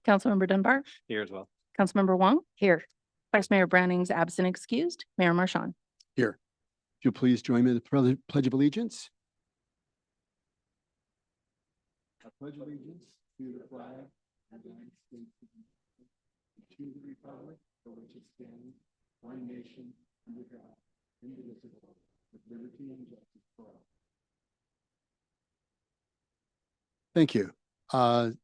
Councilmember Dunbar, Here as well. Councilmember Wong. Here. Vice Mayor Browning's absent excused. Mayor Marchand. Here. If you'll please join me in the Pledge of Allegiance. I pledge allegiance to the flag of the United States of America, and to the republic for which it stands, one nation, under God, indivisible, with liberty and justice for all. Thank you.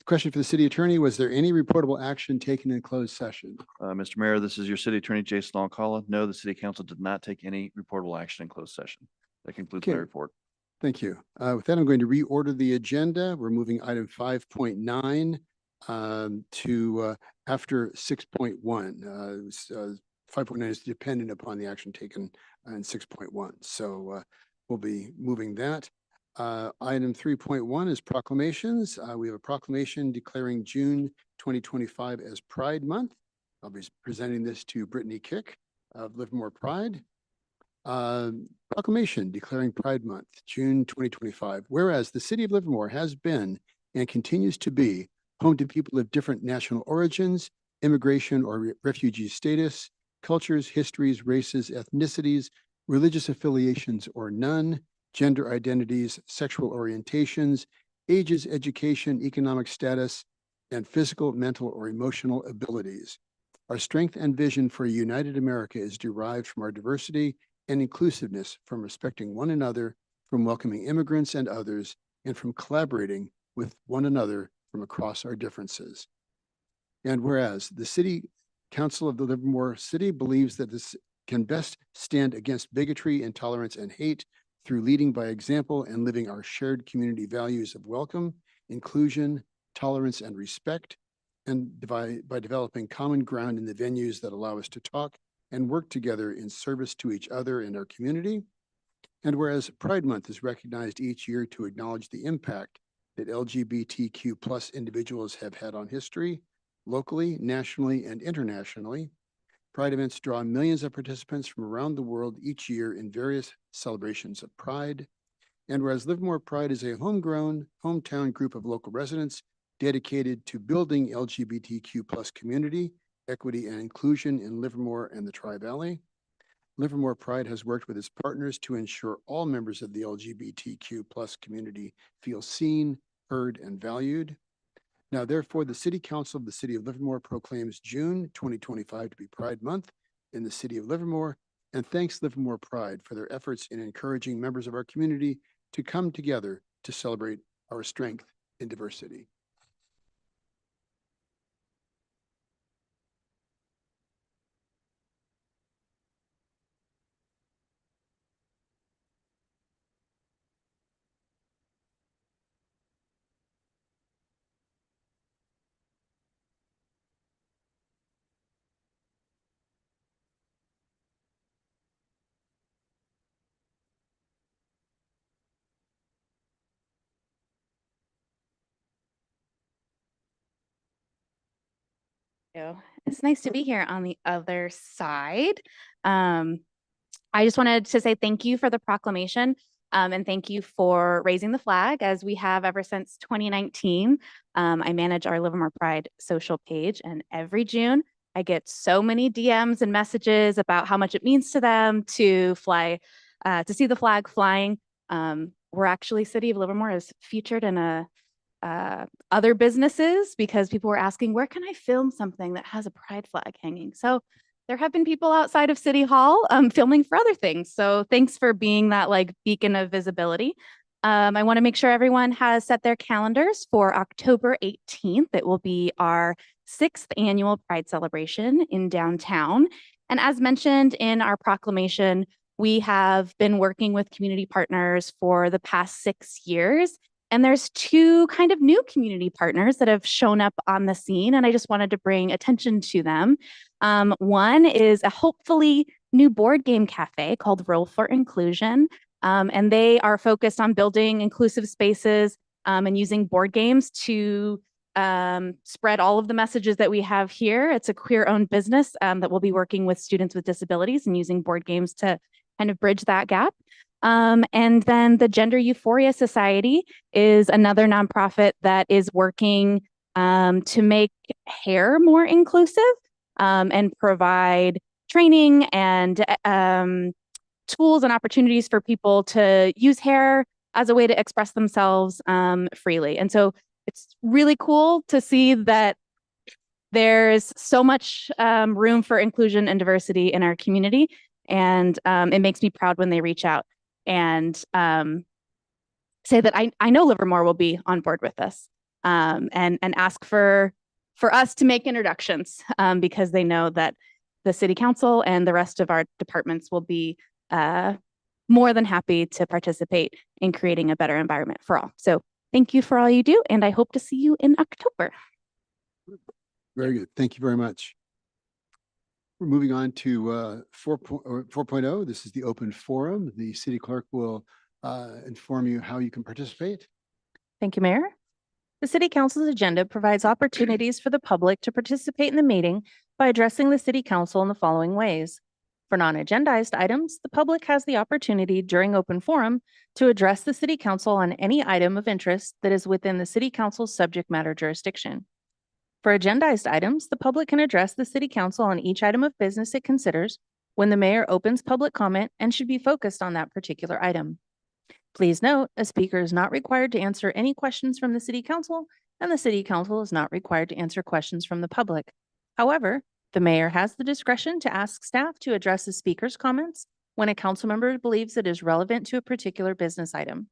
Question for the city attorney: was there any reportable action taken in closed session? Mr. Mayor, this is your city attorney, Jason Alcala. No, the city council did not take any reportable action in closed session. That concludes my Okay. report. Thank you. With that, I'm going to reorder the agenda. We're moving item 5.9 to after 6.1. 5.9 is dependent upon the action taken in 6.1. So we'll be moving that. Item 3.1 is proclamations. We have a proclamation declaring June 2025 as Pride Month. I'll be presenting this to Brittany Kick of Livermore Pride. Proclamation declaring Pride Month, June 2025. Whereas the city of Livermore has been and continues to be home to people of different national origins, immigration or refugee status, cultures, histories, races, ethnicities, religious affiliations or none, gender identities, sexual orientations, ages, education, economic status, and physical, mental, or emotional abilities. Our strength and vision for a united America is derived from our diversity and inclusiveness, from respecting one another, from welcoming immigrants and others, and from collaborating with one another from across our differences. And whereas the City Council of the Livermore City believes that this can best stand against bigotry, intolerance, and hate through leading by example and living our shared community values of welcome, inclusion, tolerance, and respect, and by developing common ground in the venues that allow us to talk and work together in service to each other and our community. And whereas Pride Month is recognized each year to acknowledge the impact that LGBTQ+ individuals have had on history, locally, nationally, and internationally, Pride events draw millions of participants from around the world each year in various celebrations of Pride. And whereas Livermore Pride is a homegrown, hometown group of local residents dedicated to building LGBTQ+ community, equity, and inclusion in Livermore and the Tri-Valley, Livermore Pride has worked with its partners to ensure all members of the LGBTQ+ community feel seen, heard, and valued. Now, therefore, the City Council of the City of Livermore proclaims June 2025 to be Pride Month in the City of Livermore, and thanks Livermore Pride for their efforts in encouraging members of our community to come together to celebrate our strength in diversity. It's nice to be here on the other side. I just wanted to say thank you for the proclamation and thank you for raising the flag as we have ever since 2019. I manage our Livermore Pride social page, and every June I get so many DMs and messages about how much it means to them to fly, to see the flag flying. We're actually, City of Livermore is featured in other businesses because people were asking, where can I film something that has a pride flag hanging? So there have been people outside of City Hall filming for other things. So thanks for being that like beacon of visibility. I want to make sure everyone has set their calendars for October 18th. It will be our 6th annual Pride celebration in downtown. And as mentioned in our proclamation, we have been working with community partners for the past 6 years. And there's 2 kind of new community partners that have shown up on the scene, and I just wanted to bring attention to them. One is a hopefully new board game cafe called Roll for Inclusion, and they are focused on building inclusive spaces and using board games to spread all of the messages that we have here. It's a queer-owned business that will be working with students with disabilities and using board games to kind of bridge that gap. And then the Gender Euphoria Society is another nonprofit that is working to make hair more inclusive and provide training and tools and opportunities for people to use hair as a way to express themselves freely. And so it's really cool to see that there's so much room for inclusion and diversity in our community. And it makes me proud when they reach out and say that I know Livermore will be on board with this and ask for us to make introductions because they know that the city council and the rest of our departments will be more than happy to participate in creating a better environment for all. So thank you for all you do, and I hope to see you in October. Very good. Thank you very much. We're moving on to 4.0. This is the open forum. The city clerk will inform you how you can participate. Thank you, Mayor. The City Council's agenda provides opportunities for the public to participate in the meeting by addressing the City Council in the following ways. For non-agendized items, the public has the opportunity during open forum to address the City Council on any item of interest that is within the City Council's subject matter jurisdiction. For agendized items, the public can address the City Council on each item of business it considers when the mayor opens public comment and should be focused on that particular item. Please note, a speaker is not required to answer any questions from the City Council, and the City Council is not required to answer questions from the public. However, the mayor has the discretion to ask staff to address the speaker's comments when a council member believes it is relevant to a particular business item.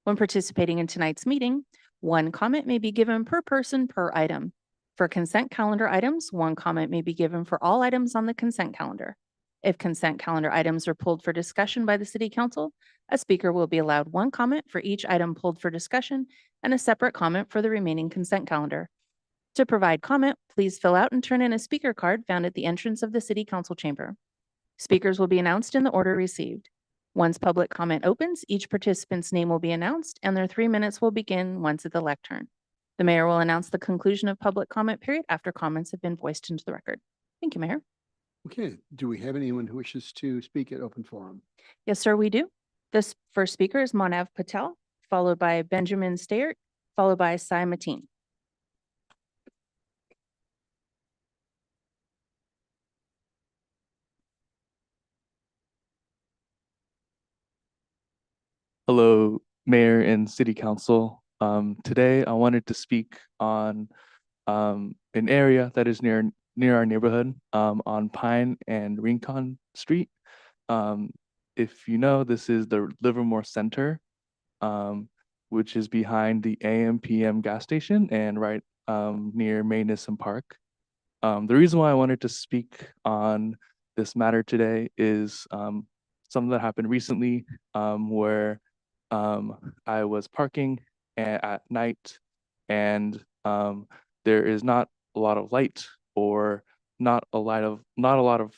When participating in tonight's meeting, one comment may be given per person per item. For consent calendar items, one comment may be given for all items on the consent calendar. If consent calendar items are pulled for discussion by the City Council, a speaker will be allowed one comment for each item pulled for discussion and a separate comment for the remaining consent calendar. To provide comment, please fill out and turn in a speaker card found at the entrance of the City Council chamber. Speakers will be announced in the order received. Once public comment opens, each participant's name will be announced and their 3 minutes will begin once at the lectern. The mayor will announce the conclusion of public comment period after comments have been voiced into the record. Thank you, Mayor. Okay. Do we have anyone who wishes to speak at open forum? Yes, sir, we do. This first speaker is Manav Patel, followed by Benjamin Stayert, followed by Sai Mateen. Hello, Mayor and City Council. Today I wanted to speak on an area that is near our neighborhood on Pine and Rincon Street. If you know, this is the Livermore Center, which is behind the AM/PM gas station and right near Maynisson Park. The reason why I wanted to speak on this matter today is something that happened recently where I was parking at night and there is not a lot of light or not a lot of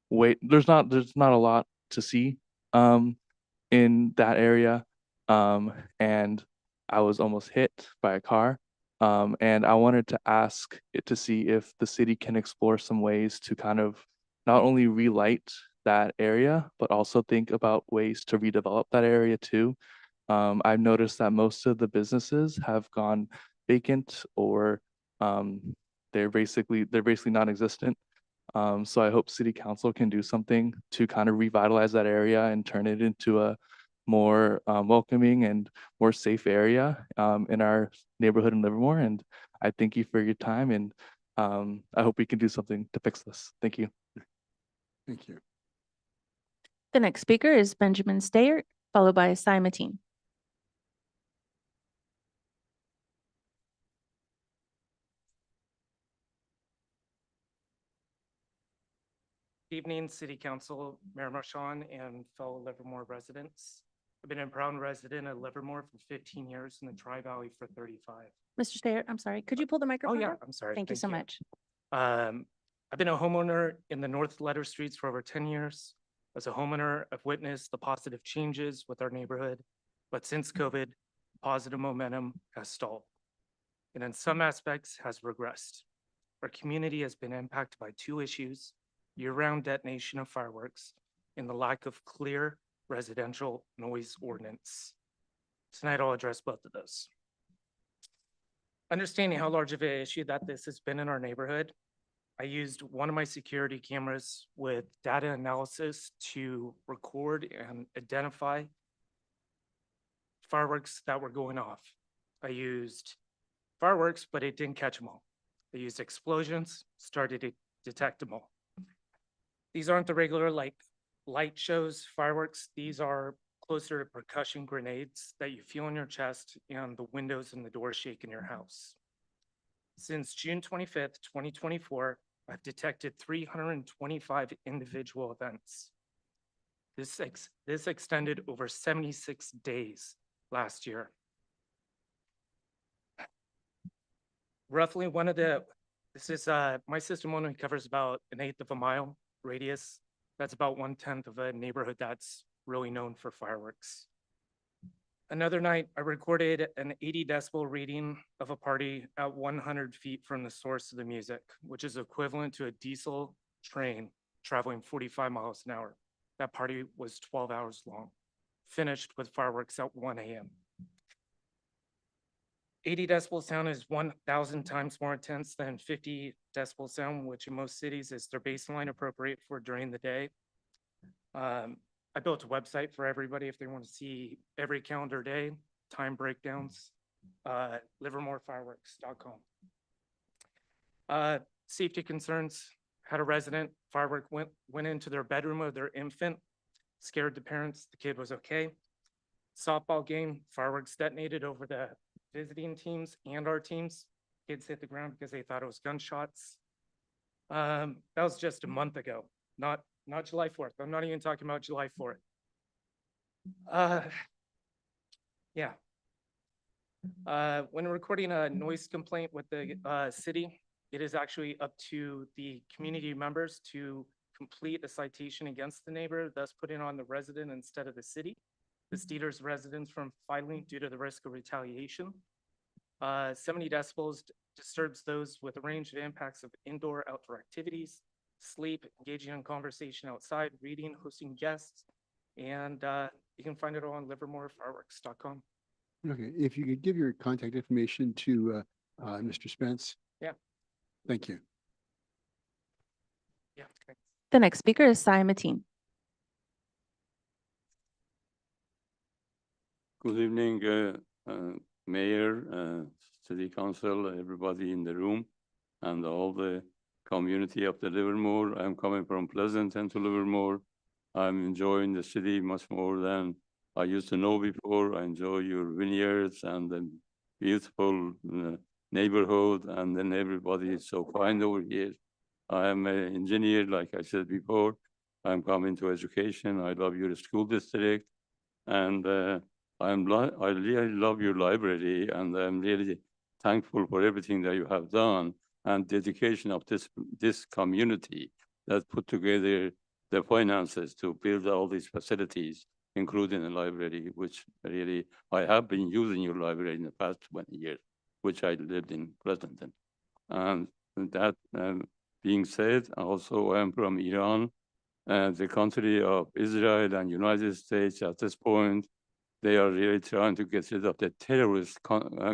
wait. There's not a lot to see in that area. And I was almost hit by a car. And I wanted to ask it to see if the city can explore some ways to kind of not only relight that area, but also think about ways to redevelop that area too. I've noticed that most of the businesses have gone vacant or they're basically non-existent. So I hope City Council can do something to kind of revitalize that area and turn it into a more welcoming and more safe area in our neighborhood in Livermore. And I thank you for your time, and I hope we can do something to fix this. Thank you. Thank you. The next speaker is Benjamin Stayert, followed by Sai Mateen. Evening, City Council, Mayor Marchand, and fellow Livermore residents. I've been a Brown resident of Livermore for 15 years and the Tri-Valley for 35. Mr. Stayert, I'm sorry, could you pull the Oh, microphone yeah, up? I'm sorry. Thank you so much. I've been a homeowner in the North Letter Streets for over 10 years. As a homeowner, I've witnessed the positive changes with our neighborhood, but since COVID, positive momentum has stalled and in some aspects has regressed. Our community has been impacted by two issues: year-round detonation of fireworks and the lack of clear residential noise ordinance. Tonight, I'll address both of those. Understanding how large of an issue that this has been in our neighborhood, I used one of my security cameras with data analysis to record and identify fireworks that were going off. I used fireworks, but it didn't catch them all. I used explosions, started to detect them all. These aren't the regular like light shows fireworks. These are closer to percussion grenades that you feel in your chest and the windows and the doors shake in your house. Since June 25th, 2024, I've detected 325 individual events. This extended over 76 days last year. Roughly my system only covers about 1/8 of a mile radius. That's about 1/10 of a neighborhood that's really known for fireworks. Another night, I recorded an 80 decibel reading of a party at 100 feet from the source of the music, which is equivalent to a diesel train traveling 45 miles an hour. That party was 12 hours long, finished with fireworks at 1 a.m. 80 decibel sound is 1,000 times more intense than 50 decibel sound, which in most cities is their baseline appropriate for during the day. I built a website for everybody if they want to see every calendar day, time breakdowns, livermorefireworks.com. Safety concerns, had a resident, firework went into their bedroom of their infant, scared the parents, the kid was okay. Softball game, fireworks detonated over the visiting teams and our teams. Kids hit the ground because they thought it was gunshots. That was just a month ago, not July 4th. I'm not even talking about July 4th. Yeah. When recording a noise complaint with the city, it is actually up to the community members to complete a citation against the neighbor, thus putting on the resident instead of the city. This deters residents from filing due to the risk of retaliation. 70 decibels disturbs those with a range of impacts of indoor, outdoor activities, sleep, engaging in conversation outside, reading, hosting guests, and you can find it all on livermorefireworks.com. Okay, if you could give your contact information to Mr. Spence. Yeah. Thank you. Yeah. Okay. The next speaker is Cy Mateen. Good evening, Mayor, City Council, everybody in the room, and all the community of the Livermore. I'm coming from Pleasanton to Livermore. I'm enjoying the city much more than I used to know before. I enjoy your vineyards and the beautiful neighborhood, and then everybody is so fine over here. I am an engineer, like I said before. I'm coming to education. I love your school district, and I really love your library, and I'm really thankful for everything that you have done and dedication of this community that put together the finances to build all these facilities, including the library, which really I have been using your library in the past 20 years, which I lived in Pleasanton. And that being said, also I'm from Iran, the country of Israel and United States at this point. They are really trying to get rid of the terrorist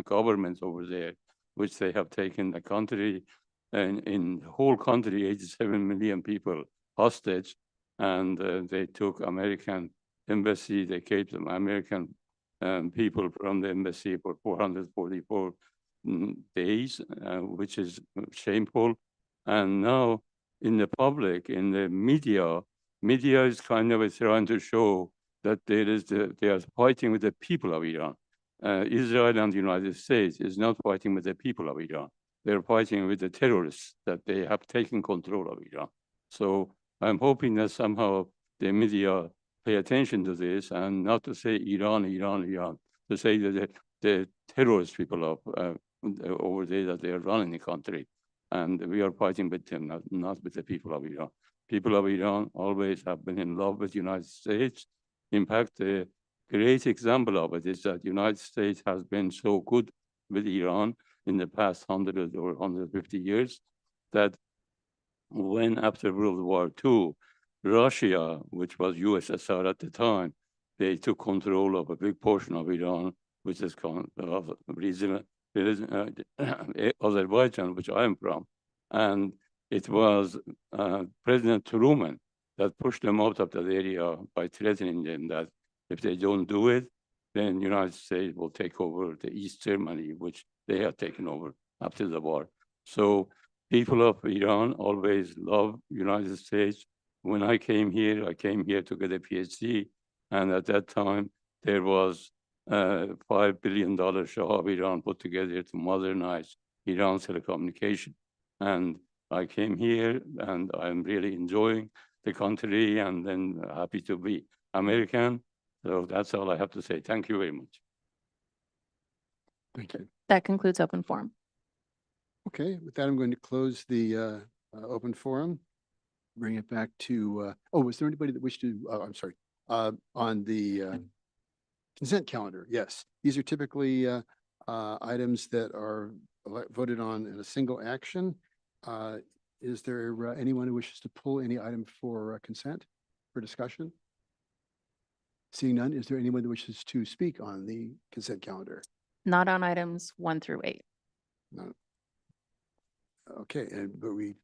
governments over there, which they have taken the country, and in the whole country, 87 million people hostage, and they took American embassy, they kept them American people from the embassy for 444 days, which is shameful. And now in the public, in the media is kind of trying to show that they are fighting with the people of Iran. Israel and the United States is not fighting with the people of Iran. They're fighting with the terrorists that they have taken control of Iran. So I'm hoping that somehow the media pay attention to this and not to say Iran, to say that the terrorist people of over there that they are running the country. And we are fighting with them, not with the people of Iran. People of Iran always have been in love with the United States. In fact, a great example of it is that the United States has been so good with Iran in the past 100 or 150 years that when after World War II, Russia, which was USSR at the time, they took control of a big portion of Iran, which is Azerbaijan, which I am from. And it was President Truman that pushed them out of that area by threatening them that if they don't do it, then United States will take over the East Germany, which they had taken over after the war. So people of Iran always love United States. When I came here to get a PhD. And at that time, there was $5 billion Shah of Iran put together to modernize Iran's telecommunication. And I came here and I'm really enjoying the country and then happy to be American. So that's all I have to say. Thank you very much. Thank you. That concludes open forum. Okay, with that, I'm going to close the open forum. Bring it back to, was there anybody that wished to, I'm sorry, on the consent calendar? Yes, these are typically items that are voted on in a single action. Is there anyone who wishes to pull any item for consent for discussion? Seeing none, is there anyone that wishes to speak on the consent calendar? Not on items 1 through 8. No. Okay, but we've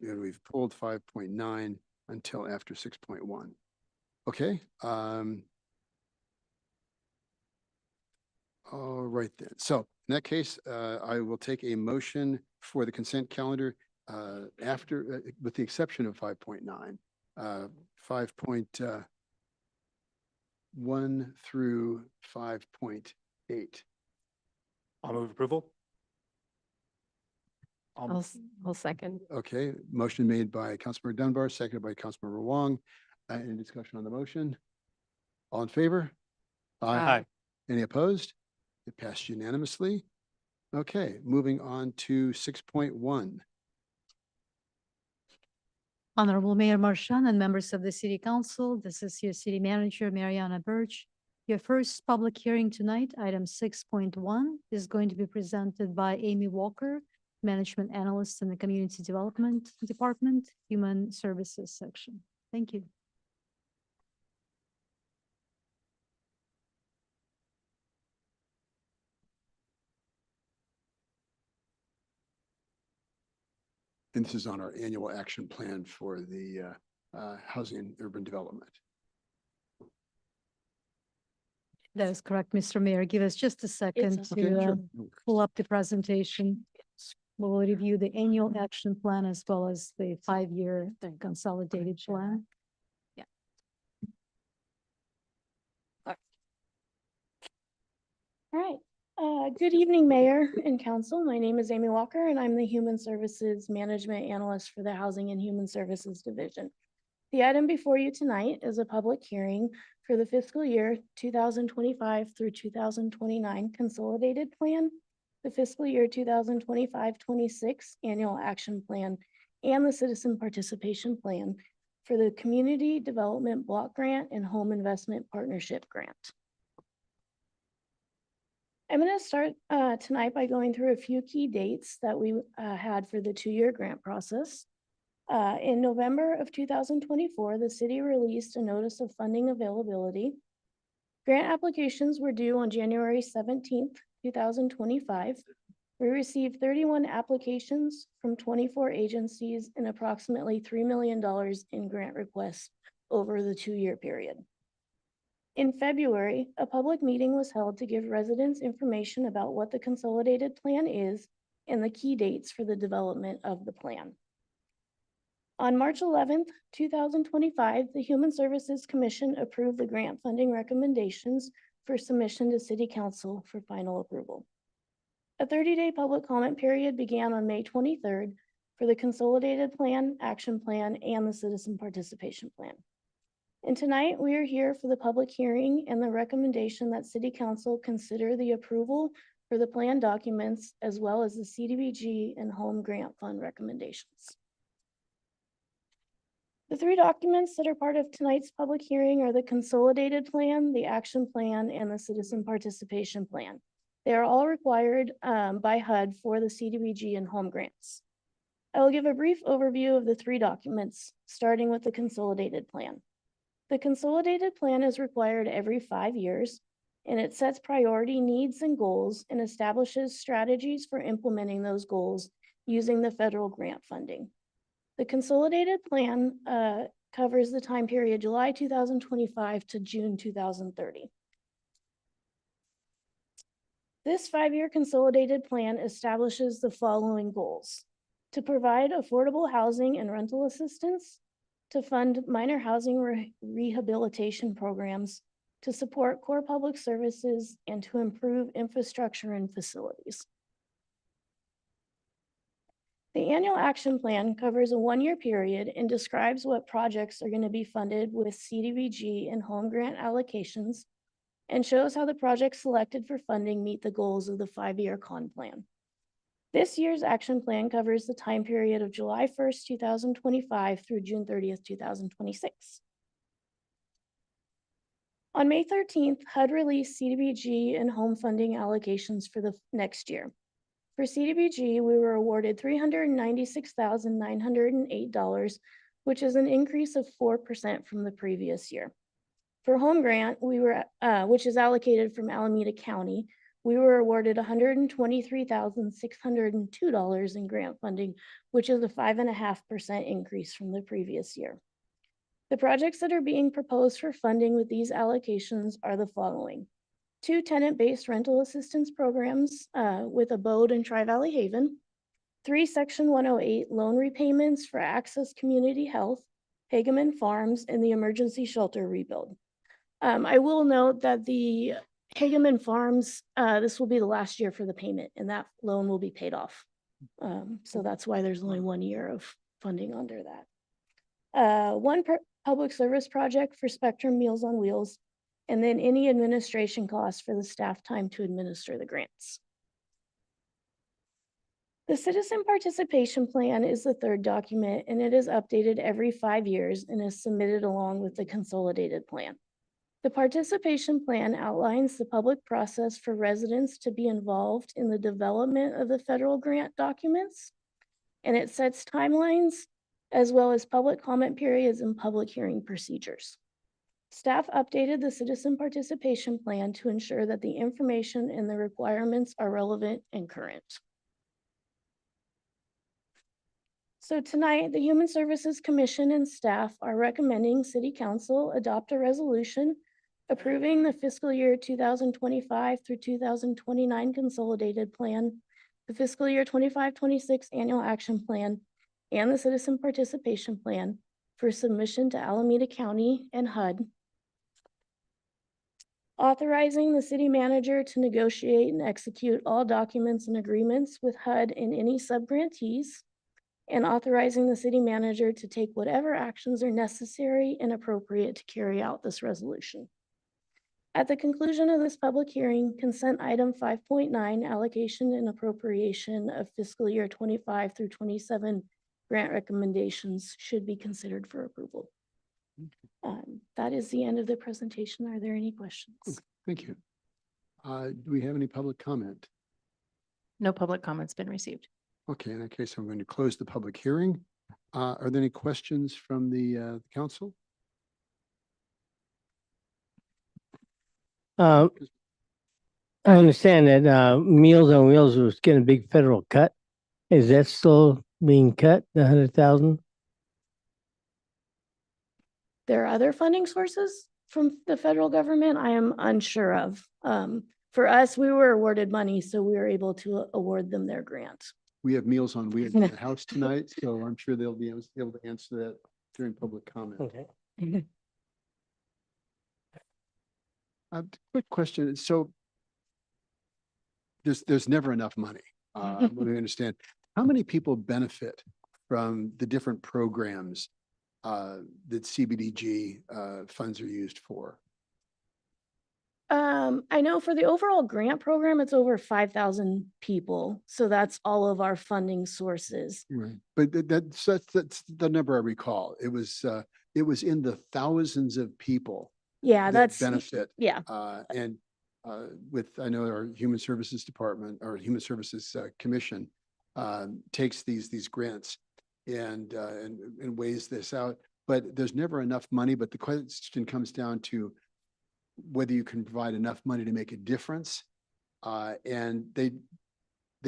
pulled 5.9 until after 6.1. Okay. All right then. So in that case, I will take a motion for the consent calendar after, with the exception of 5.9, 5.1 through 5.8. I'll move approval. I'll second. Okay, motion made by Councilmember Dunbar, seconded by Councilmember Wong. Any discussion on the motion? All in favor? Aye. Any opposed? It passed unanimously. Okay, moving on to 6.1. Honorable Mayor Marchand and members of the City Council, this is your City Manager, Mariana Birch. Your first public hearing tonight, item 6.1, is going to be presented by Amy Walker, Management Analyst in the Community Development Department, Human Services Section. Thank you. And this is on our annual action plan for the housing and urban development. That is correct, Mr. Mayor. Give us just a second Okay, to sure. pull up the presentation. We will review the annual action plan as well as the 5-year consolidated plan. All right. Good evening, Mayor and Council. My name is Amy Walker, and I'm the Human Services Management Analyst for the Housing and Human Services Division. The item before you tonight is a public hearing for the fiscal year 2025 through 2029 Consolidated Plan, the fiscal year 2025-26 Annual Action Plan, and the Citizen Participation Plan for the Community Development Block Grant and Home Investment Partnership Grant. I'm going to start tonight by going through a few key dates that we had for the 2-year grant process. In November of 2024, the city released a notice of funding availability. Grant applications were due on January 17th, 2025. We received 31 applications from 24 agencies and approximately $3 million in grant requests over the 2-year period. In February, a public meeting was held to give residents information about what the consolidated plan is and the key dates for the development of the plan. On March 11th, 2025, the Human Services Commission approved the grant funding recommendations for submission to City Council for final approval. A 30-day public comment period began on May 23rd for the consolidated plan, action plan, and the citizen participation plan. And tonight, we are here for the public hearing and the recommendation that City Council consider the approval for the plan documents as well as the CDBG and home grant fund recommendations. The 3 documents that are part of tonight's public hearing are the consolidated plan, the action plan, and the citizen participation plan. They are all required by HUD for the CDBG and home grants. I will give a brief overview of the 3 documents, starting with the consolidated plan. The consolidated plan is required every 5 years. and it sets priority needs and goals and establishes strategies for implementing those goals using the federal grant funding. The consolidated plan covers the time period July 2025 to June 2030. This 5-year consolidated plan establishes the following goals: to provide affordable housing and rental assistance, to fund minor housing rehabilitation programs, to support core public services, and to improve infrastructure and facilities. The annual action plan covers a 1-year period and describes what projects are going to be funded with CDBG and home grant allocations, and shows how the projects selected for funding meet the goals of the 5-year con plan. This year's action plan covers the time period of July 1st, 2025 through June 30th, 2026. On May 13th, HUD released CDBG and home funding allocations for the next year. For CDBG, we were awarded $396,908, which is an increase of 4% from the previous year. For home grant, which is allocated from Alameda County, we were awarded $123,602 in grant funding, which is a 5.5% increase from the previous year. The projects that are being proposed for funding with these allocations are the following: 2 tenant-based rental assistance programs with Abode and Tri-Valley Haven, 3 Section 108 loan repayments for Access Community Health, Hageman Farms, and the emergency shelter rebuild. I will note that the Hageman Farms, this will be the last year for the payment, and that loan will be paid off. So that's why there's only 1 year of funding under that. One public service project for Spectrum Meals on Wheels, and then any administration costs for the staff time to administer the grants. The Citizen Participation Plan is the 3rd document, and it is updated every 5 years and is submitted along with the consolidated plan. The participation plan outlines the public process for residents to be involved in the development of the federal grant documents, and it sets timelines as well as public comment periods and public hearing procedures. Staff updated the citizen participation plan to ensure that the information and the requirements are relevant and current. So tonight, the Human Services Commission and staff are recommending City Council adopt a resolution approving the fiscal year 2025 through 2029 consolidated plan, the fiscal year 25-26 annual action plan, and the citizen participation plan for submission to Alameda County and HUD. Authorizing the city manager to negotiate and execute all documents and agreements with HUD and any subgrantees, and authorizing the city manager to take whatever actions are necessary and appropriate to carry out this resolution. At the conclusion of this public hearing, consent item 5.9, allocation and appropriation of fiscal year 25 through 27 grant recommendations should be considered for approval. That is the end of the presentation. Are there any questions? Thank you. Do we have any public comment? No public comments been received. Okay, in that case, I'm going to close the public hearing. Are there any questions from the council? I understand that Meals on Wheels was getting a big federal cut. Is that still being cut, the 100,000? There are other funding sources from the federal government I am unsure of. For us, we were awarded money, so we were able to award them their grant. We have Meals on Wheels in the house tonight, so I'm sure they'll be able to answer that during public comment. Okay. Quick question. So there's never enough money. We understand. How many people benefit from the different programs that CBDG funds are used for? I know for the overall grant program, it's over 5,000 people. So that's all of our funding sources. Right. But that's the number I recall. It was in the thousands of people. Yeah, that that's benefit. Yeah. And with, I know our Human Services Department or Human Services Commission takes these grants and weighs this out, but there's never enough money. But the question comes down to whether you can provide enough money to make a difference. And they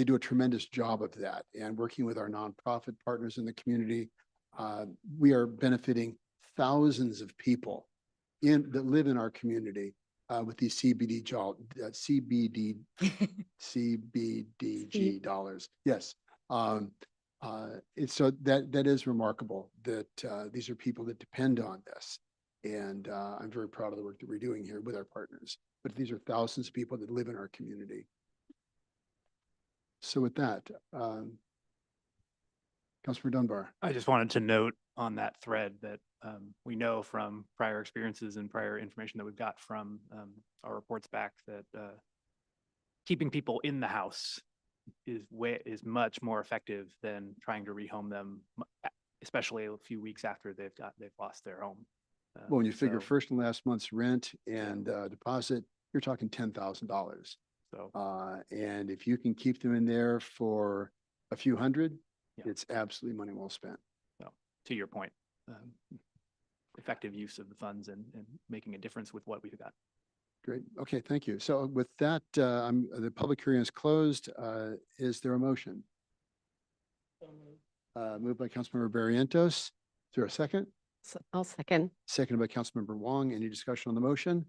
do a tremendous job of that. And working with our nonprofit partners in the community, we are benefiting thousands of people that live in our community with these CBDG dollars. Yes. So that is remarkable that these are people that depend on this. And I'm very proud of the work that we're doing here with our partners. But these are thousands of people that live in our community. So with that, Councilor Dunbar. I just wanted to note on that thread that we know from prior experiences and prior information that we've got from our reports back that keeping people in the house is much more effective than trying to rehome them, especially a few weeks after they've lost their home. Well, when you figure so- first and last month's rent and deposit, you're talking $10,000. So And if you can keep them in there for a few hundred, Yeah. it's absolutely money well spent. to your point, effective use of the funds and making a difference with what we've got. Great. Okay, thank you. So with that, the public hearing is closed. Is there a motion? Moved by Councilmember Barrientos. Is there a second? I'll second. Seconded by Councilmember Wong. Any discussion on the motion?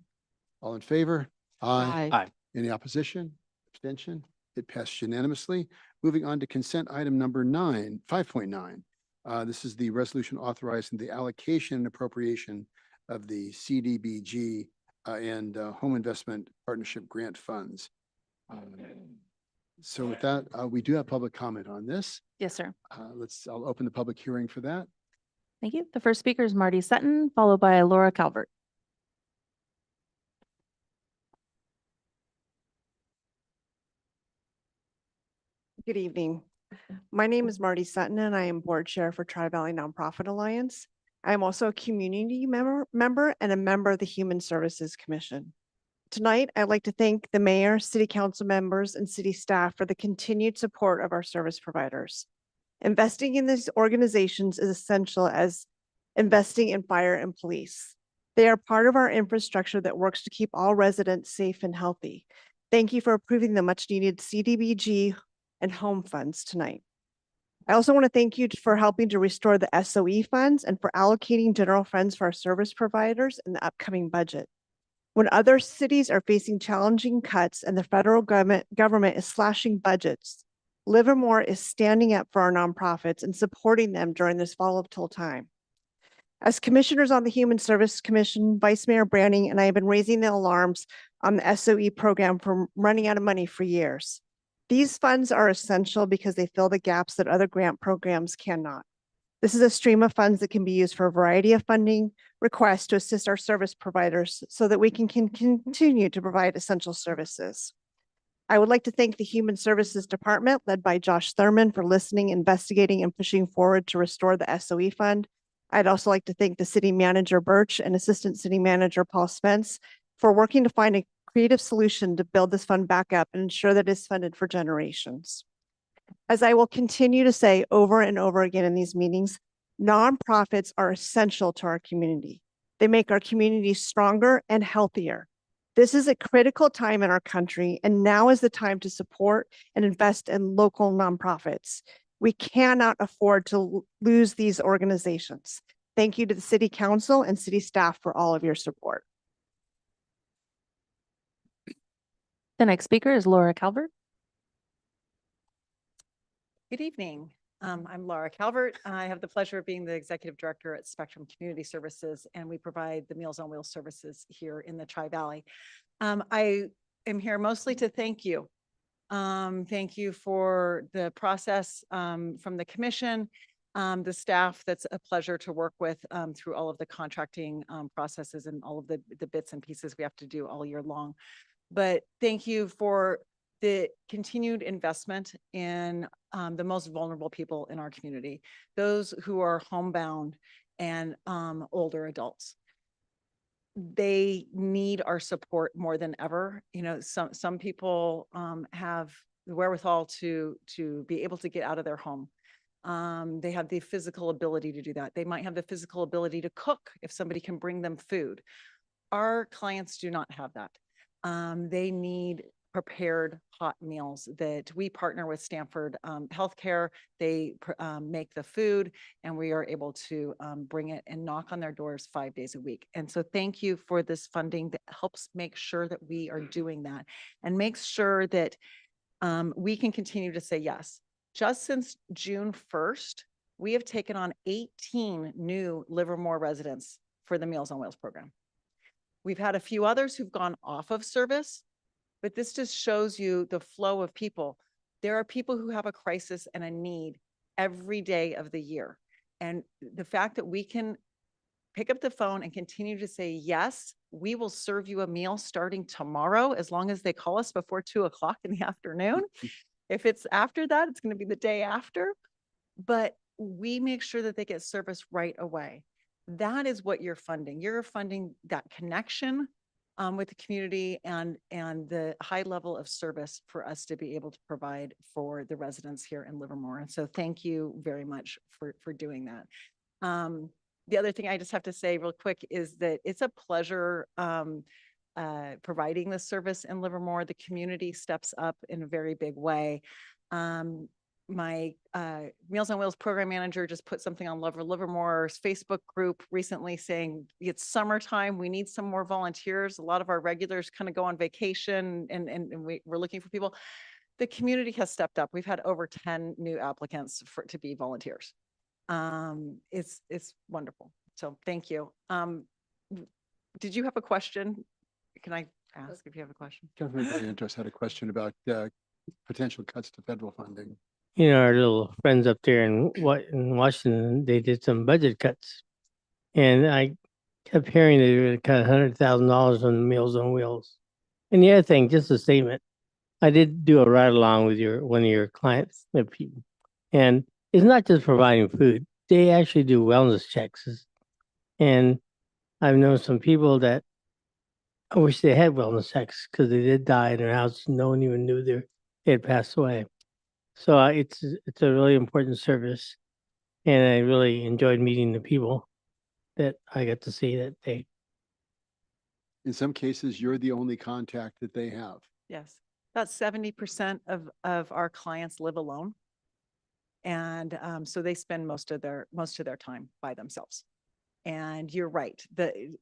All in favor? Aye. Aye. Any opposition? Abstention? It passed unanimously. Moving on to consent item number 5.9. This is the resolution authorizing the allocation and appropriation of the CDBG and Home Investment Partnership Grant Funds. So with that, we do have public comment on this. Yes, sir. I'll open the public hearing for that. Thank you. The first speaker is Marty Sutton, followed by Laura Calvert. Good evening. My name is Marty Sutton and I am board chair for Tri-Valley Nonprofit Alliance. I am also a community member and a member of the Human Services Commission. Tonight, I'd like to thank the mayor, city council members, and city staff for the continued support of our service providers. Investing in these organizations is essential as investing in fire and police. They are part of our infrastructure that works to keep all residents safe and healthy. Thank you for approving the much needed CDBG and home funds tonight. I also want to thank you for helping to restore the SOE funds and for allocating general funds for our service providers in the upcoming budget. When other cities are facing challenging cuts and the federal government is slashing budgets, Livermore is standing up for our nonprofits and supporting them during this volatile time. As commissioners on the Human Service Commission, Vice Mayor Branning and I have been raising the alarms on the SOE program from running out of money for years. These funds are essential because they fill the gaps that other grant programs cannot. This is a stream of funds that can be used for a variety of funding requests to assist our service providers so that we can continue to provide essential services. I would like to thank the Human Services Department led by Josh Thurman for listening, investigating, and pushing forward to restore the SOE fund. I'd also like to thank the City Manager Birch and Assistant City Manager Paul Spence for working to find a creative solution to build this fund back up and ensure that it's funded for generations. As I will continue to say over and over again in these meetings, nonprofits are essential to our community. They make our community stronger and healthier. This is a critical time in our country, and now is the time to support and invest in local nonprofits. We cannot afford to lose these organizations. Thank you to the City Council and City staff for all of your support. The next speaker is Laura Calvert. Good evening. I'm Laura Calvert. I have the pleasure of being the Executive Director at Spectrum Community Services, and we provide the Meals on Wheels services here in the Tri-Valley. I am here mostly to thank you. Thank you for the process from the commission, the staff that's a pleasure to work with through all of the contracting processes and all of the bits and pieces we have to do all year long. But thank you for the continued investment in the most vulnerable people in our community, those who are homebound and older adults. They need our support more than ever. You know, some people have the wherewithal to be able to get out of their home. They have the physical ability to do that. They might have the physical ability to cook if somebody can bring them food. our clients do not have that. They need prepared hot meals that we partner with Stanford Healthcare. They make the food and we are able to bring it and knock on their doors 5 days a week. And so thank you for this funding that helps make sure that we are doing that and makes sure that we can continue to say yes. Just since June 1st, we have taken on 18 new Livermore residents for the Meals on Wheels program. We've had a few others who've gone off of service, but this just shows you the flow of people. There are people who have a crisis and a need every day of the year. And the fact that we can pick up the phone and continue to say, yes, we will serve you a meal starting tomorrow, as long as they call us before 2 o'clock in the afternoon. If it's after that, it's going to be the day after. But we make sure that they get service right away. That is what you're funding. You're funding that connection with the community and the high level of service for us to be able to provide for the residents here in Livermore. And so thank you very much for doing that. The other thing I just have to say real quick is that it's a pleasure providing this service in Livermore. The community steps up in a very big way. My Meals on Wheels program manager just put something on Livermore's Facebook group recently saying it's summertime. We need some more volunteers. A lot of our regulars kind of go on vacation and we're looking for people. The community has stepped up. We've had over 10 new applicants to be volunteers. It's wonderful. So thank you. Did you have a question? Can I ask if you have a question? Councilman Barrientos had a question about potential cuts to federal funding. You know, our little friends up there in Washington, they did some budget cuts. And I kept hearing they were going to cut $100,000 on Meals on Wheels. And the other thing, just a statement, I did do a ride along with one of your clients, people, and it's not just providing food. They actually do wellness checks. And I've known some people that I wish they had wellness checks because they did die in their house. No one even knew they had passed away. So it's a really important service. And I really enjoyed meeting the people that I got to see that day. In some cases, you're the only contact that they have. Yes, about 70% of our clients live alone. And so they spend most of their time by themselves. And you're right,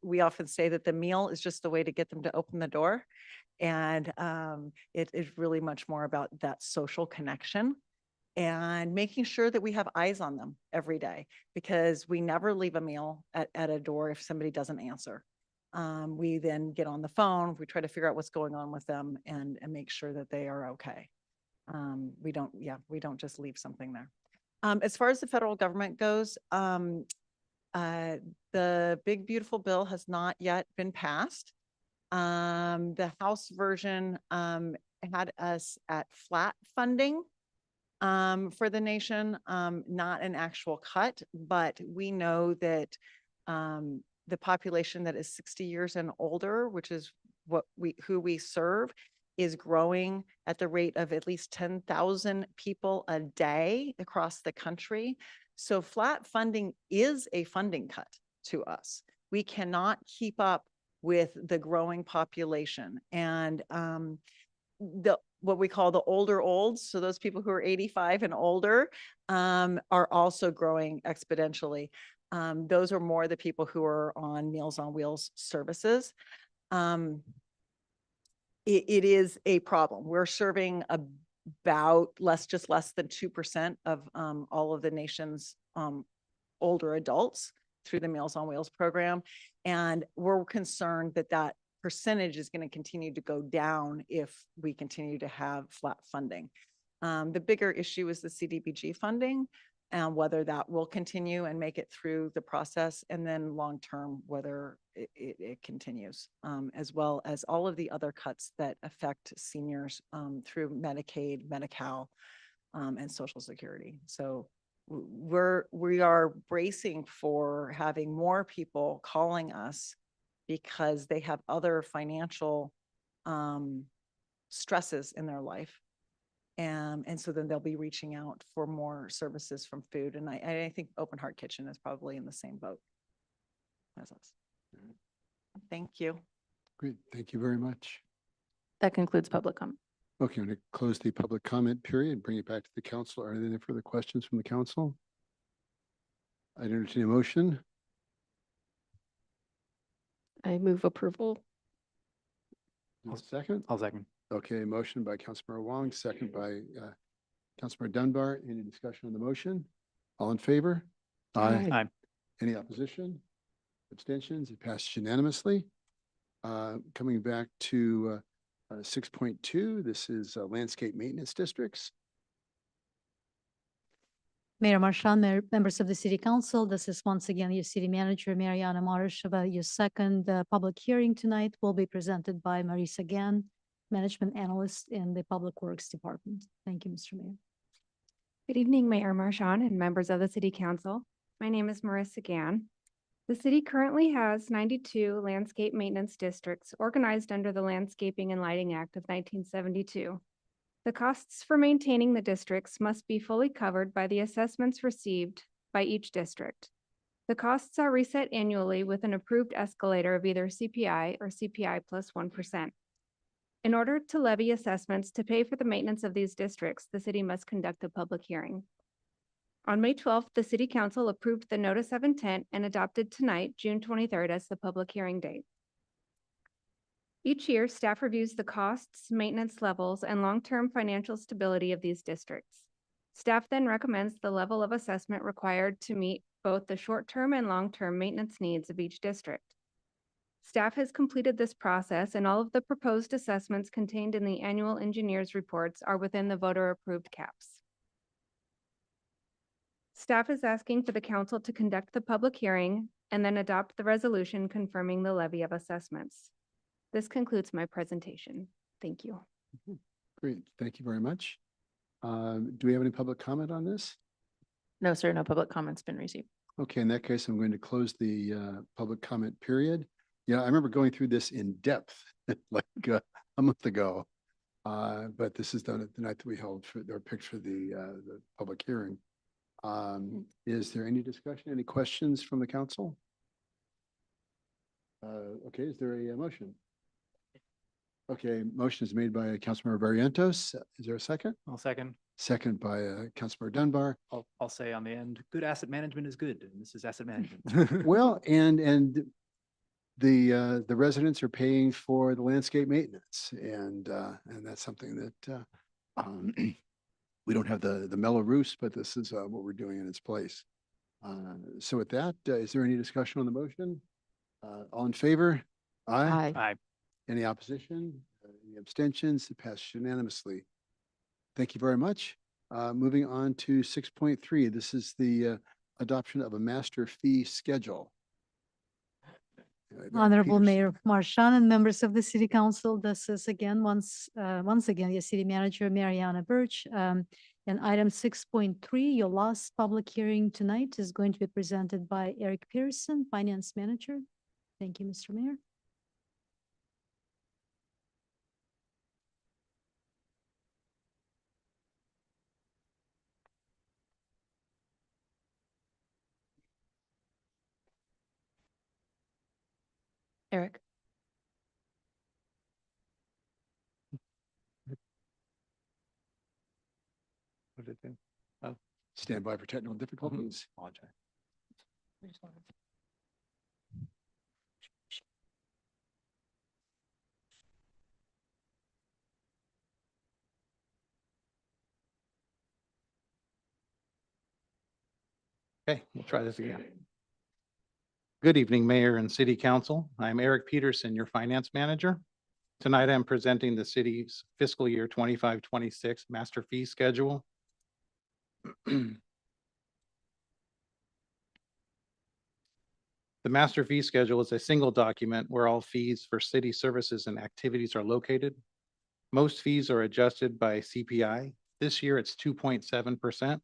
we often say that the meal is just the way to get them to open the door. And it is really much more about that social connection and making sure that we have eyes on them every day, because we never leave a meal at a door if somebody doesn't answer. We then get on the phone, we try to figure out what's going on with them and make sure that they are okay. We don't just leave something there. As far as the federal government goes, the big beautiful bill has not yet been passed. The House version had us at flat funding for the nation, not an actual cut, but we know that the population that is 60 years and older, which is who we serve, is growing at the rate of at least 10,000 people a day across the country. So flat funding is a funding cut to us. We cannot keep up with the growing population. And what we call the older olds, so those people who are 85 and older, are also growing exponentially. Those are more the people who are on Meals on Wheels services. It is a problem. We're serving about less than 2% of all of the nation's older adults through the Meals on Wheels program. And we're concerned that that percentage is going to continue to go down if we continue to have flat funding. The bigger issue is the CDBG funding and whether that will continue and make it through the process, and then long-term, whether it continues, as well as all of the other cuts that affect seniors through Medicaid, Medi-Cal, and Social Security. So we are bracing for having more people calling us because they have other financial stresses in their life. And so then they'll be reaching out for more services from food. And I think Open Heart Kitchen is probably in the same boat as us. Thank you. Great, thank you very much. That concludes public comment. Okay, I'm going to close the public comment period, bring it back to the council. Are there any further questions from the council? I entertain a motion. I move approval. A second? I'll second. Okay, motion by Councilmember Wong, second by Councilmember Dunbar. Any discussion on the motion? All in favor? Aye. Aye. Any opposition? Abstentions? It passes unanimously. Coming back to 6.2, this is landscape maintenance districts. Mayor Marchand, members of the city council, this is once again your city manager, Mariana Marshava. Your second public hearing tonight will be presented by Marisa Gann, management analyst in the Public Works Department. Thank you, Mr. Mayor. Good evening, Mayor Marchand and members of the City Council. My name is Marissa Gann. The city currently has 92 landscape maintenance districts organized under the Landscaping and Lighting Act of 1972. The costs for maintaining the districts must be fully covered by the assessments received by each district. The costs are reset annually with an approved escalator of either CPI or CPI plus 1%. In order to levy assessments to pay for the maintenance of these districts, the city must conduct a public hearing. On May 12th, the City Council approved the notice of intent and adopted tonight, June 23rd, as the public hearing date. Each year, staff reviews the costs, maintenance levels, and long-term financial stability of these districts. Staff then recommends the level of assessment required to meet both the short-term and long-term maintenance needs of each district. Staff has completed this process, and all of the proposed assessments contained in the annual engineer's reports are within the voter-approved caps. Staff is asking for the council to conduct the public hearing and then adopt the resolution confirming the levy of assessments. This concludes my presentation. Thank you. Great, thank you very much. Do we have any public comment on this? No, sir, no public comment's been received. Okay, in that case, I'm going to close the public comment period. Yeah, I remember going through this in depth like a month ago. But this is done at the night that we held for, or picked for the public hearing. Is there any discussion, any questions from the council? Okay, is there a motion? Okay, motion is made by Councilmember Barrientos. Is there a second? I'll second. Second by Councilmember Dunbar. I'll say on the end, good asset management is good, and this is asset management. Well, and the residents are paying for the landscape maintenance, and that's something that we don't have the mellow roofs, but this is what we're doing in its place. So with that, is there any discussion on the motion? All in favor? Aye. Aye. Any opposition? Any abstentions? It passed unanimously. Thank you very much. Moving on to 6.3. This is the adoption of a master fee schedule. Honorable Peters. Mayor Marchand and members of the city council, this is again, once again, your city manager, Mariana Birch. And item 6.3, your last public hearing tonight is going to be presented by Eric Pearson, Finance Manager. Thank you, Mr. Mayor. Eric? What did it do? Stand by for technical difficulties. Apologize. Okay, we'll try this again. Good evening, Mayor and City Council. I'm Eric Peterson, your Finance Manager. Tonight, I'm presenting the city's fiscal year 25-26 master fee schedule. The master fee schedule is a single document where all fees for city services and activities are located. Most fees are adjusted by CPI. This year, it's 2.7%.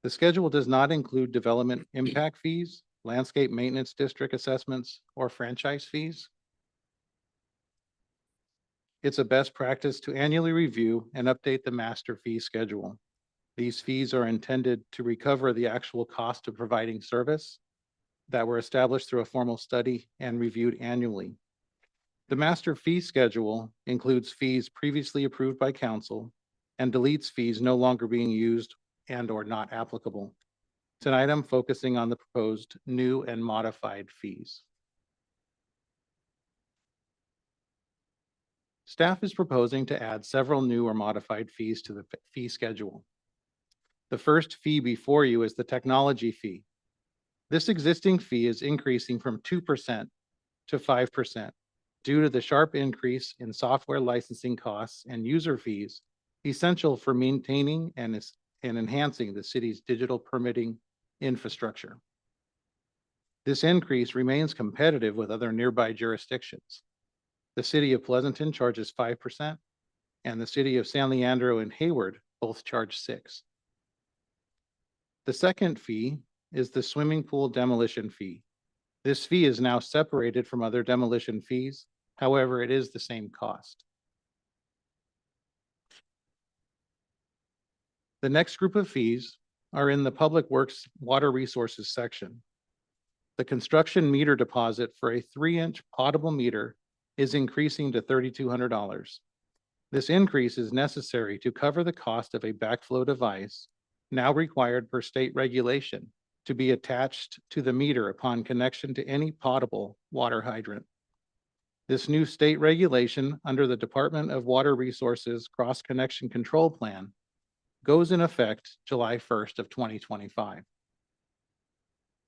The schedule does not include development impact fees, landscape maintenance district assessments, or franchise fees. It's a best practice to annually review and update the master fee schedule. These fees are intended to recover the actual cost of providing service that were established through a formal study and reviewed annually. The master fee schedule includes fees previously approved by council and deletes fees no longer being used and or not applicable. Tonight, I'm focusing on the proposed new and modified fees. Staff is proposing to add several new or modified fees to the fee schedule. The first fee before you is the technology fee. This existing fee is increasing from 2% to 5% due to the sharp increase in software licensing costs and user fees essential for maintaining and enhancing the city's digital permitting infrastructure. This increase remains competitive with other nearby jurisdictions. The city of Pleasanton charges 5%, and the city of San Leandro and Hayward both charge 6%. The second fee is the swimming pool demolition fee. This fee is now separated from other demolition fees. However, it is the same cost. The next group of fees are in the Public Works Water Resources section. The construction meter deposit for a 3-inch potable meter is increasing to $3,200. This increase is necessary to cover the cost of a backflow device now required per state regulation to be attached to the meter upon connection to any potable water hydrant. This new state regulation under the Department of Water Resources Cross Connection Control Plan goes in effect July 1st of 2025.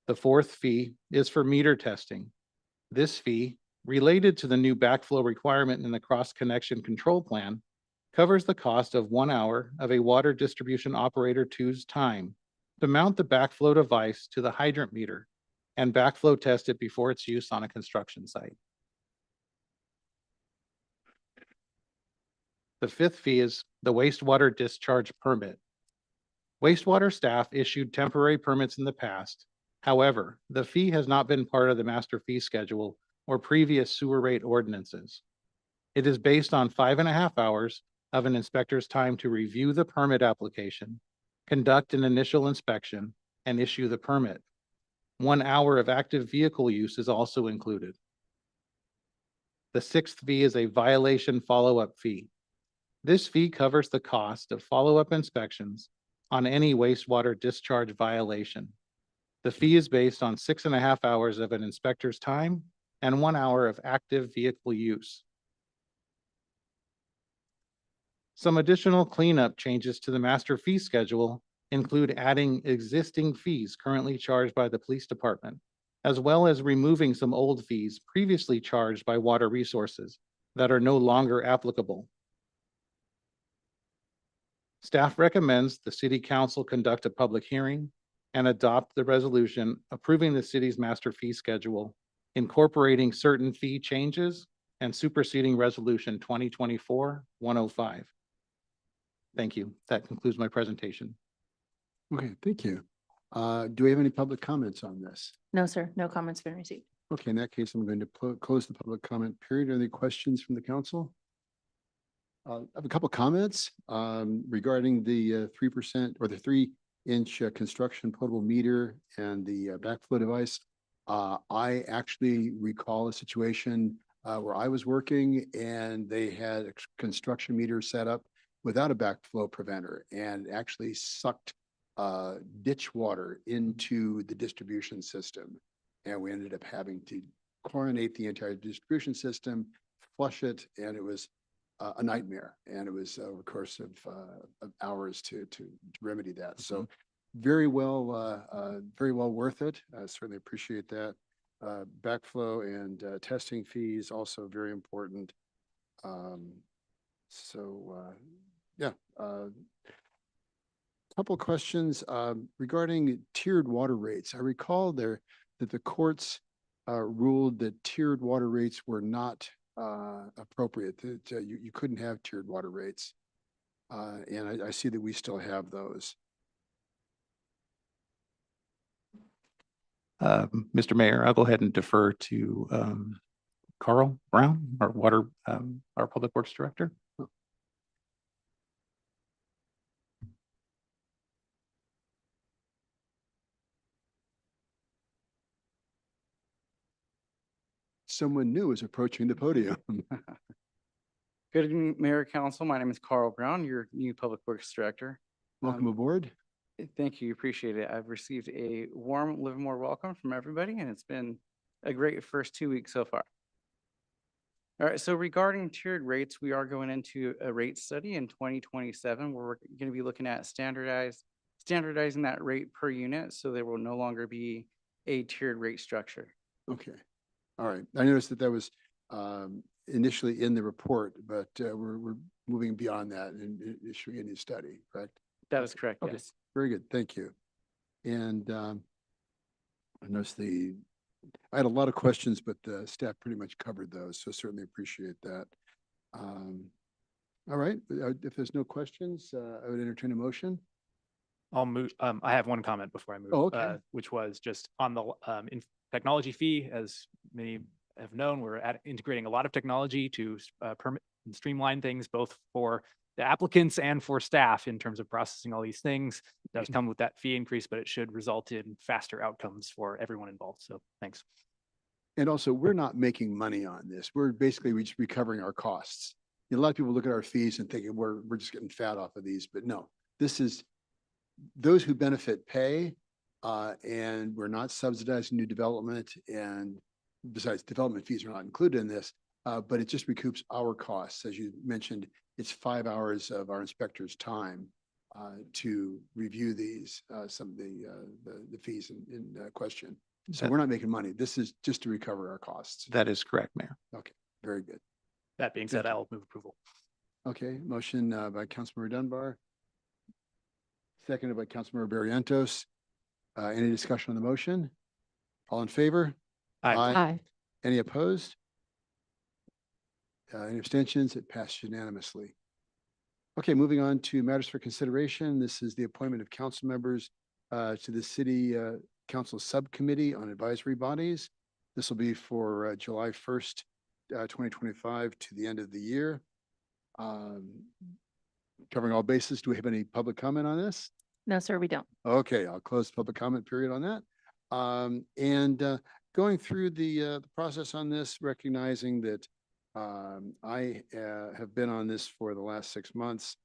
The fourth fee is for meter testing. This fee, related to the new backflow requirement in the Cross Connection Control Plan, covers the cost of 1 hour of a water distribution operator two's time to mount the backflow device to the hydrant meter and backflow test it before its use on a construction site. The fifth fee is the wastewater discharge permit. Wastewater staff issued temporary permits in the past. However, the fee has not been part of the master fee schedule or previous sewer rate ordinances. It is based on 5.5 hours of an inspector's time to review the permit application, conduct an initial inspection, and issue the permit. 1 hour of active vehicle use is also included. The sixth fee is a violation follow-up fee. This fee covers the cost of follow-up inspections on any wastewater discharge violation. The fee is based on 6.5 hours of an inspector's time and 1 hour of active vehicle use. Some additional cleanup changes to the master fee schedule include adding existing fees currently charged by the police department, as well as removing some old fees previously charged by Water Resources that are no longer applicable. Staff recommends the City Council conduct a public hearing and adopt the resolution approving the city's master fee schedule, incorporating certain fee changes and superseding Resolution 2024-105. Thank you. That concludes my presentation. Okay, thank you. Do we have any public comments on this? No, sir. No comments been received. Okay, in that case, I'm going to close the public comment period. Are there any questions from the council? I have a couple comments regarding the 3% or the 3-inch construction potable meter and the backflow device. I actually recall a situation where I was working and they had a construction meter set up without a backflow preventer and actually sucked ditch water into the distribution system. And we ended up having to chlorinate the entire distribution system, flush it, and it was a nightmare. And it was over the course of hours to remedy that. So very well worth it. I certainly appreciate that. Backflow and testing fees also very important. Yeah. Couple of questions regarding tiered water rates. I recall that the courts ruled that tiered water rates were not appropriate, that you couldn't have tiered water rates. And I see that we still have those. Mr. Mayor, I'll go ahead and defer to Carl Brown, our Public Works Director. someone new is approaching the podium. Good evening, Mayor, Council. My name is Carl Brown, your new Public Works Director. Welcome aboard. Thank you, appreciate it. I've received a warm Livermore welcome from everybody, and it's been a great first 2 weeks so far. All right, so regarding tiered rates, we are going into a rate study in 2027 where we're going to be looking at standardizing that rate per unit, so there will no longer be a tiered rate structure. Okay. All right. I noticed that that was initially in the report, but we're moving beyond that and issuing a new study, correct? That is correct, Okay. yes. Very good. Thank you. And I noticed I had a lot of questions, but the staff pretty much covered those, so certainly appreciate that. All right. If there's no questions, I would entertain a motion. I'll move, I have one comment before I move. Oh, okay. Which was just on the technology fee. As many have known, we're integrating a lot of technology to permit and streamline things both for the applicants and for staff in terms of processing all these things. Does come with that fee increase, but it should result in faster outcomes for everyone involved. So thanks. And also, we're not making money on this. We're just recovering our costs. A lot of people look at our fees and thinking we're just getting fat off of these, but no, this is those who benefit pay, and we're not subsidizing new development. And besides, development fees are not included in this, but it just recoups our costs. As you mentioned, it's 5 hours of our inspector's time to review these, some of the fees in question. So we're not making money. This is just to recover our costs. That is correct, Mayor. Okay, very good. That being said, Thank you. I'll move approval. Okay, motion by Councilmember Dunbar, seconded by Councilmember Barrientos. Any discussion on the motion? All in favor? Aye. Any opposed? Any abstentions? It passed unanimously. Okay, moving on to matters for consideration. This is the appointment of council members to the City Council Subcommittee on Advisory Bodies. This will be for July 1st, 2025 to the end of the year. Covering all bases. Do we have any public comment on this? No, sir, we don't. Okay, I'll close the public comment period on that. Going through the process on this, recognizing that I have been on this for the last 6 months,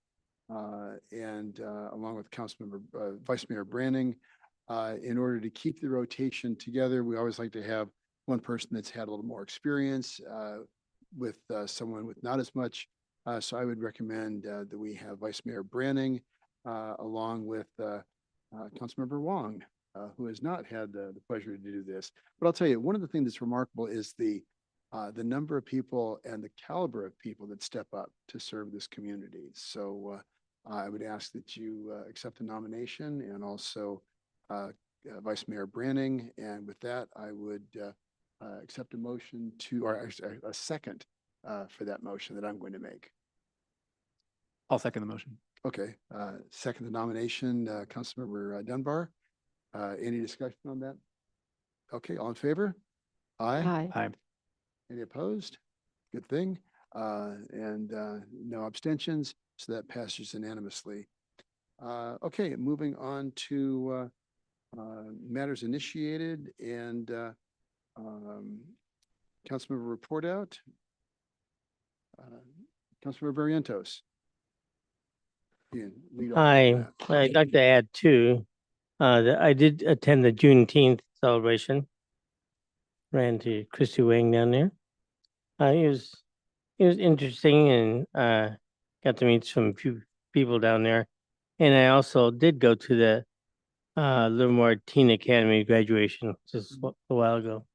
and along with Councilmember Vice Mayor Branning, in order to keep the rotation together, we always like to have one person that's had a little more experience with someone with not as much. So I would recommend that we have Vice Mayor Branning along with Councilmember Wong, who has not had the pleasure to do this. But I'll tell you, one of the things that's remarkable is the number of people and the caliber of people that step up to serve this community. So I would ask that you accept the nomination, and also Vice Mayor Branning. And with that, I would accept a motion or a second for that motion that I'm going to make. I'll second the motion. Okay, second the nomination, Councilmember Dunbar. Any discussion on that? Okay, all in favor? Aye. Aye. Any opposed? Good thing. And no abstentions, so that passes unanimously. Okay, moving on to matters initiated and Councilmember report out. Councilmember Barrientos. Ian, lead off on that. I'd like to add too, that I did attend the Juneteenth celebration. Ran to Christy Wang down there. It was interesting, and got to meet some few people down there. And I also did go to the Livermore Teen Academy graduation just a while ago.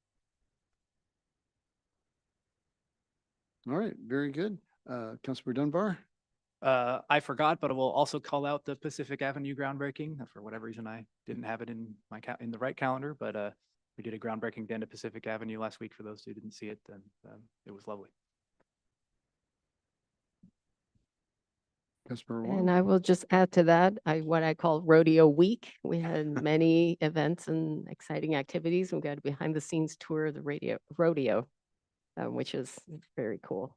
All right, very good. Councilmember Dunbar. I forgot, but I will also call out the Pacific Avenue groundbreaking. For whatever reason, I didn't have it in my in the right calendar, but we did a groundbreaking down to Pacific Avenue last week. For those who didn't see it, and it was lovely. Councilmember Wong. And I will just add to that, what I call rodeo week. We had many events and exciting activities. We got a behind the scenes tour of the rodeo, which is very cool.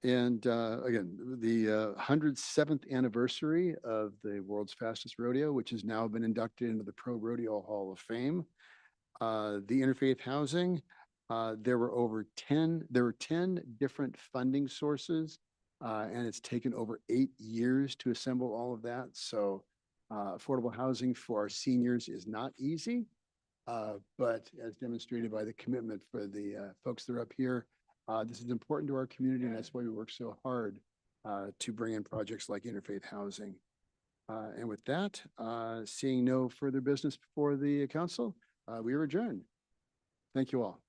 And again, the 107th anniversary of the world's fastest rodeo, which has now been inducted into the Pro Rodeo Hall of Fame. The interfaith housing, There were 10 different funding sources, and it's taken over 8 years to assemble all of that. So affordable housing for our seniors is not easy. But as demonstrated by the commitment for the folks that are up here, this is important to our community, and that's why we work so hard to bring in projects like interfaith housing. And with that, seeing no further business before the council, we are adjourned. Thank you all.